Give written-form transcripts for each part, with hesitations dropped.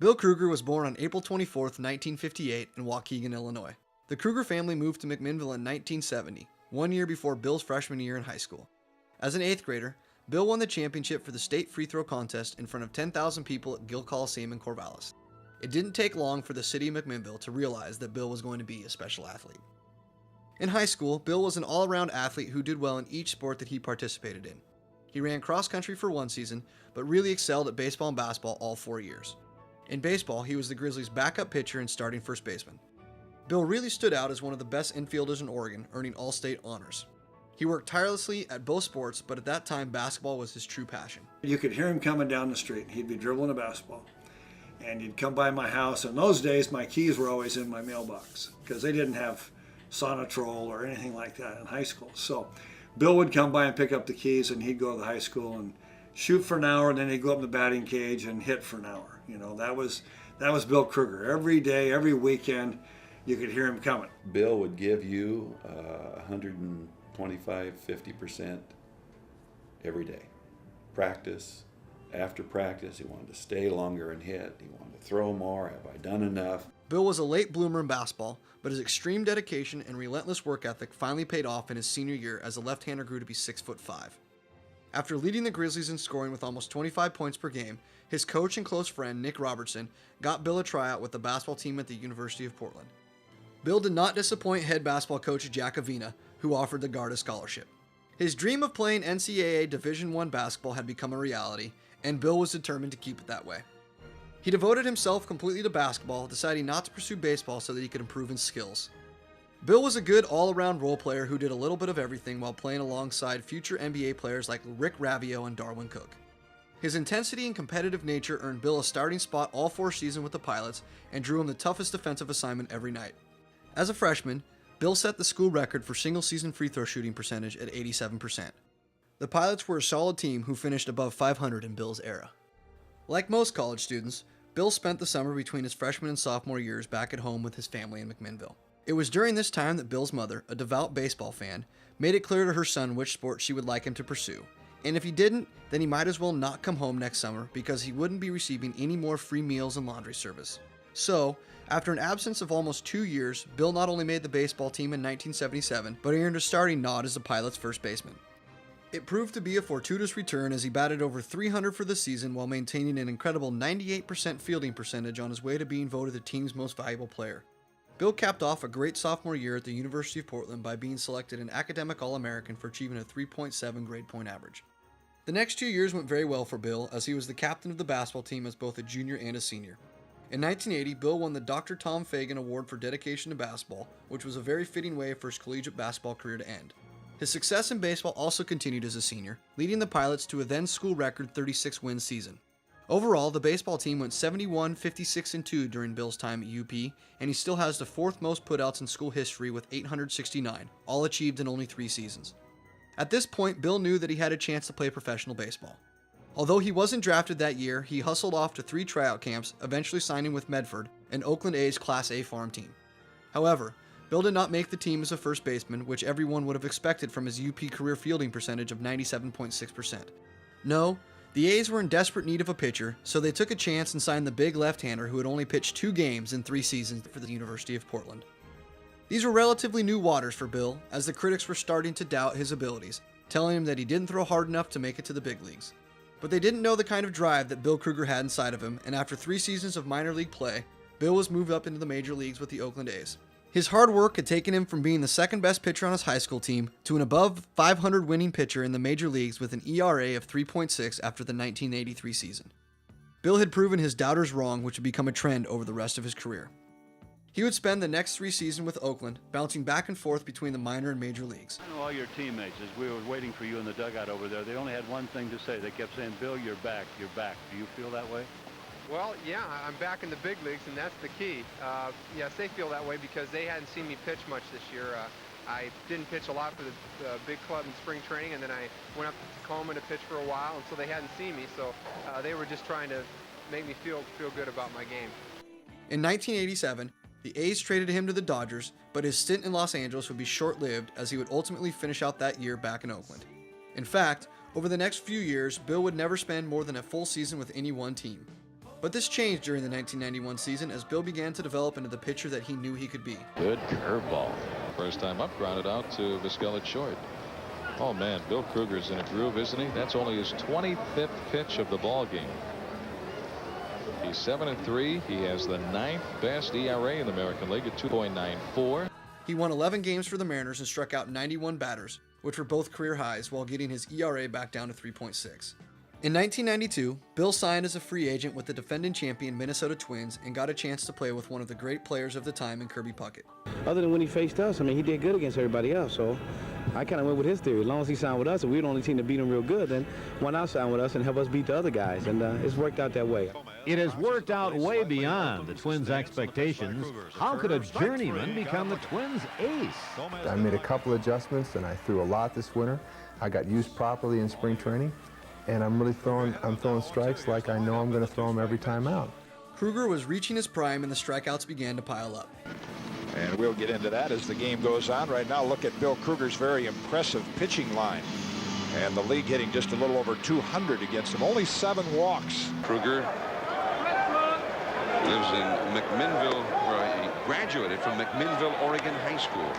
Bill Krueger was born on April 24, 1958 in Waukegan, Illinois. The Krueger family moved to McMinnville in 1970, 1 year before Bill's freshman year in high school. As an 8th grader, Bill won the championship for the state free throw contest in front of 10,000 people at Gill Coliseum in Corvallis. It didn't take long for the city of McMinnville to realize that Bill was going to be a special athlete. In high school, Bill was an all-around athlete who did well in each sport that he participated in. He ran cross country for 1 season, but really excelled at baseball and basketball all 4 years. In baseball, he was the Grizzlies' backup pitcher and starting first baseman. Bill really stood out as one of the best infielders in Oregon, earning all-state honors. He worked tirelessly at both sports, but at that time, basketball was his true passion. You could hear him coming down the street. He'd be dribbling a basketball. And he'd come by my house. In those days, my keys were always in my mailbox because they didn't have Sonatrol or anything like that in high school. So Bill would come by and pick up the keys, and he'd go to the high school and shoot for an hour, and then he'd go up in the batting cage and hit for an hour. You know, that was Bill Krueger. Every day, every weekend, you could hear him coming. Bill would give you 125-50% every day. Practice, after practice, he wanted to stay longer and hit. He wanted to throw more. Have I done enough? Bill was a late bloomer in basketball, but his extreme dedication and relentless work ethic finally paid off in his senior year as the left-hander grew to be 6'5". After leading the Grizzlies in scoring with almost 25 points per game, his coach and close friend, Nick Robertson, got Bill a tryout with the basketball team at the University of Portland. Bill did not disappoint head basketball coach Jack Avina, who offered the guard a scholarship. His dream of playing NCAA Division I basketball had become a reality, and Bill was determined to keep it that way. He devoted himself completely to basketball, deciding not to pursue baseball so that he could improve in skills. Bill was a good all-around role player who did a little bit of everything while playing alongside future NBA players like Rick Ravio and Darwin Cook. His intensity and competitive nature earned Bill a starting spot all 4 seasons with the Pilots and drew him the toughest defensive assignment every night. As a freshman, Bill set the school record for single-season free throw shooting percentage at 87%. The Pilots were a solid team who finished above 500 in Bill's era. Like most college students, Bill spent the summer between his freshman and sophomore years back at home with his family in McMinnville. It was during this time that Bill's mother, a devout baseball fan, made it clear to her son which sport she would like him to pursue, and if he didn't, then he might as well not come home next summer because he wouldn't be receiving any more free meals and laundry service. So, after an absence of almost 2 years, Bill not only made the baseball team in 1977, but he earned a starting nod as the Pilots' first baseman. It proved to be a fortuitous return as he batted over 300 for the season while maintaining an incredible 98% fielding percentage on his way to being voted the team's most valuable player. Bill capped off a great sophomore year at the University of Portland by being selected an academic All-American for achieving a 3.7 grade point average. The next 2 years went very well for Bill as he was the captain of the basketball team as both a junior and a senior. In 1980, Bill won the Dr. Tom Fagan Award for dedication to basketball, which was a very fitting way for his collegiate basketball career to end. His success in baseball also continued as a senior, leading the Pilots to a then school record 36-win season. Overall, the baseball team went 71-56-2 during Bill's time at UP, and he still has the 4th most putouts in school history with 869, all achieved in only 3 seasons. At this point, Bill knew that he had a chance to play professional baseball. Although he wasn't drafted that year, he hustled off to 3 tryout camps, eventually signing with Medford, an Oakland A's Class A farm team. However, Bill did not make the team as a first baseman, which everyone would have expected from his UP career fielding percentage of 97.6%. No, the A's were in desperate need of a pitcher, so they took a chance and signed the big left-hander who had only pitched 2 games in 3 seasons for the University of Portland. These were relatively new waters for Bill, as the critics were starting to doubt his abilities, telling him that he didn't throw hard enough to make it to the big leagues. But they didn't know the kind of drive that Bill Krueger had inside of him, and after 3 seasons of minor league play, Bill was moved up into the major leagues with the Oakland A's. His hard work had taken him from being the 2nd best pitcher on his high school team to an above 500 winning pitcher in the major leagues with an ERA of 3.6 after the 1983 season. Bill had proven his doubters wrong, which would become a trend over the rest of his career. He would spend the next 3 seasons with Oakland, bouncing back and forth between the minor and major leagues. I know all your teammates, as we were waiting for you in the dugout over there, they only had one thing to say. They kept saying, "Bill, you're back, you're back." Do you feel that way? Well, yeah, I'm back in the big leagues, and that's the key. Yes, they feel that way because they hadn't seen me pitch much this year. I didn't pitch a lot for the big club in spring training, and then I went up to Tacoma to pitch for a while, and so they hadn't seen me. So they were just trying to make me feel good about my game. In 1987, the A's traded him to the Dodgers, but his stint in Los Angeles would be short-lived as he would ultimately finish out that year back in Oakland. In fact, over the next few years, Bill would never spend more than a full season with any one team. But this changed during the 1991 season as Bill began to develop into the pitcher that he knew he could be. Good curveball. First time up, grounded out to Vizquel at short. Oh man, Bill Krueger's in a groove, isn't he? That's only his 25th pitch of the ball game. He's 7-3. He has the 9th best ERA in the American League at 2.94. He won 11 games for the Mariners and struck out 91 batters, which were both career highs, while getting his ERA back down to 3.6. In 1992, Bill signed as a free agent with the defending champion Minnesota Twins and got a chance to play with one of the great players of the time in Kirby Puckett. Other than when he faced us, I mean, he did good against everybody else, so I kind of went with his theory. As long as he signed with us and we were the only team to beat him real good, then why not sign with us and help us beat the other guys? And it's worked out that way. It has worked out way beyond the Twins' expectations. How could a journeyman become the Twins' ace? I made a couple adjustments and I threw a lot this winter. I got used properly in spring training, and I'm throwing strikes like I know I'm going to throw them every time out. Krueger was reaching his prime and the strikeouts began to pile up. And we'll get into that as the game goes on. Right now, look at Bill Krueger's very impressive pitching line. And the league hitting just a little over 200 against him. Only 7 walks. Krueger lives in McMinnville, where he graduated from McMinnville, Oregon High School.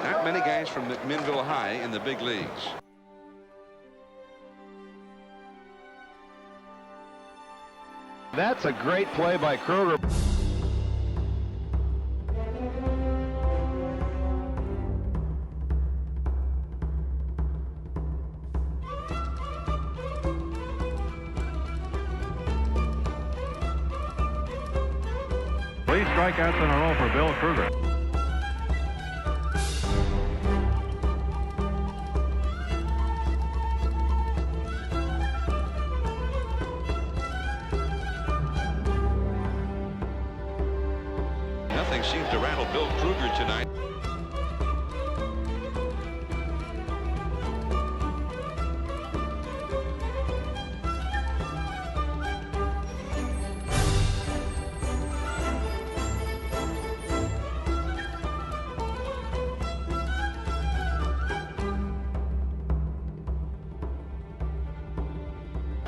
Not many guys from McMinnville High in the big leagues. That's a great play by Krueger. Three strikeouts in a row for Bill Krueger. Nothing seems to rattle Bill Krueger tonight.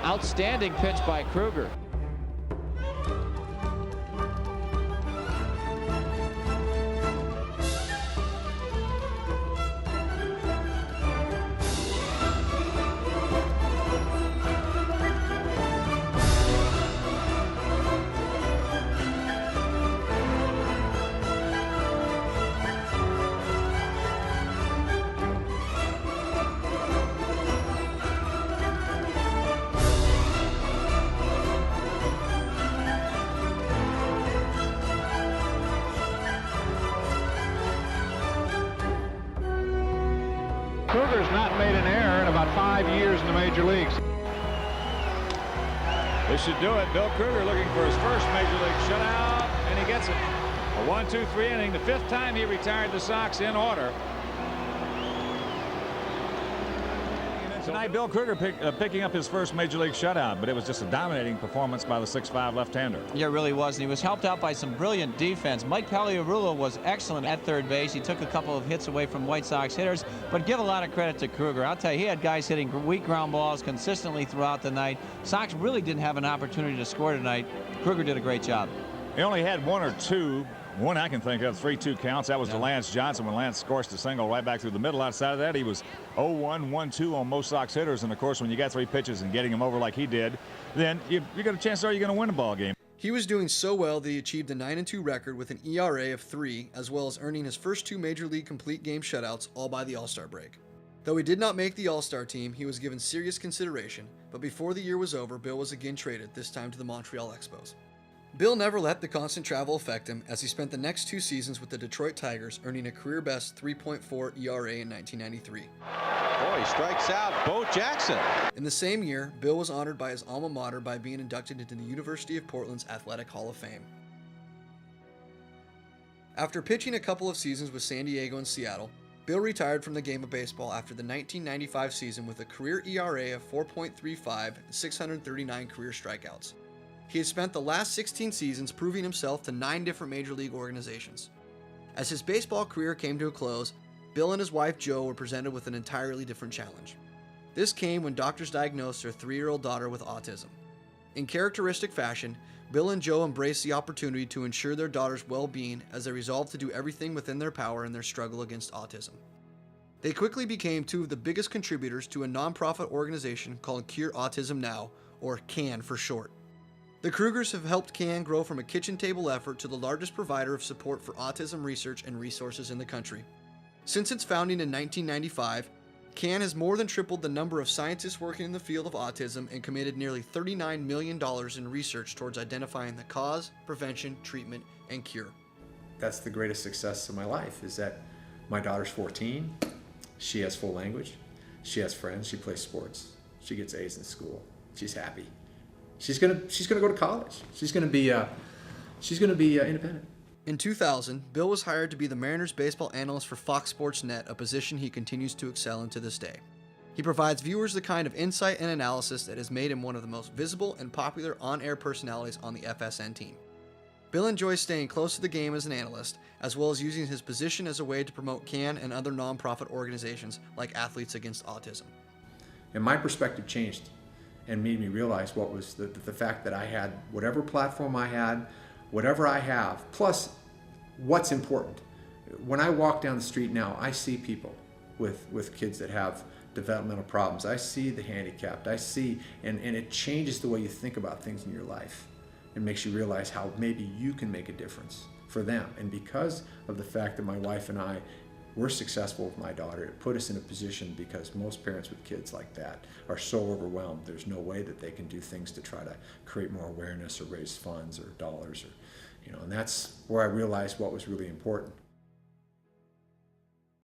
Outstanding pitch by Krueger. Krueger's not made an error in about 5 years in the major leagues. This should do it. Bill Krueger looking for his first major league shutout, and he gets it. A 1-2-3 inning, the 5th time he retired the Sox in order. Tonight, Bill Krueger picking up his first major league shutout, but it was just a dominating performance by the 6'5" left-hander. Yeah, it really was, and he was helped out by some brilliant defense. Mike Pagliarulo was excellent at third base. He took a couple of hits away from White Sox hitters, but give a lot of credit to Krueger. I'll tell you, he had guys hitting weak ground balls consistently throughout the night. Sox really didn't have an opportunity to score tonight. Krueger did a great job. He only had one or two. One I can think of, 3-2 counts. That was to Lance Johnson when Lance scorched a single right back through the middle. Outside of that, he was 0-1, 1-2 on most Sox hitters. And, of course, when you got 3 pitches and getting them over like he did, then you got a chance you're going to win a ball game. He was doing so well that he achieved a 9-2 record with an ERA of 3, as well as earning his first 2 major league complete game shutouts, all by the All-Star break. Though he did not make the All-Star team, he was given serious consideration, but before the year was over, Bill was again traded, this time to the Montreal Expos. Bill never let the constant travel affect him, as he spent the next 2 seasons with the Detroit Tigers, earning a career-best 3.4 ERA in 1993. Boy, he strikes out Bo Jackson. In the same year, Bill was honored by his alma mater by being inducted into the University of Portland's Athletic Hall of Fame. After pitching a couple of seasons with San Diego and Seattle, Bill retired from the game of baseball after the 1995 season with a career ERA of 4.35 and 639 career strikeouts. He has spent the last 16 seasons proving himself to 9 different major league organizations. As his baseball career came to a close, Bill and his wife Jo were presented with an entirely different challenge. This came when doctors diagnosed their 3-year-old daughter with autism. In characteristic fashion, Bill and Joe embraced the opportunity to ensure their daughter's well-being as they resolved to do everything within their power in their struggle against autism. They quickly became two of the biggest contributors to a nonprofit organization called Cure Autism Now, or CAN for short. The Kruegers have helped CAN grow from a kitchen table effort to the largest provider of support for autism research and resources in the country. Since its founding in 1995, CAN has more than tripled the number of scientists working in the field of autism and committed nearly $39 million in research towards identifying the cause, prevention, treatment, and cure. That's the greatest success of my life, is that my daughter's 14, she has full language, she has friends, she plays sports, she gets A's in school, she's happy. She's gonna go to college. She's gonna be independent. In 2000, Bill was hired to be the Mariners baseball analyst for Fox Sports Net, a position he continues to excel in to this day. He provides viewers the kind of insight and analysis that has made him one of the most visible and popular on-air personalities on the FSN team. Bill enjoys staying close to the game as an analyst, as well as using his position as a way to promote CAN and other nonprofit organizations like Athletes Against Autism. And my perspective changed and made me realize what was the fact that I had whatever platform I had, whatever I have, plus what's important. When I walk down the street now, I see people with kids that have developmental problems. I see the handicapped. I see, and it changes the way you think about things in your life. It makes you realize how maybe you can make a difference for them. And because of the fact that my wife and I were successful with my daughter, it put us in a position, because most parents with kids like that are so overwhelmed. There's no way that they can do things to try to create more awareness or raise funds or dollars, or, and that's where I realized what was really important.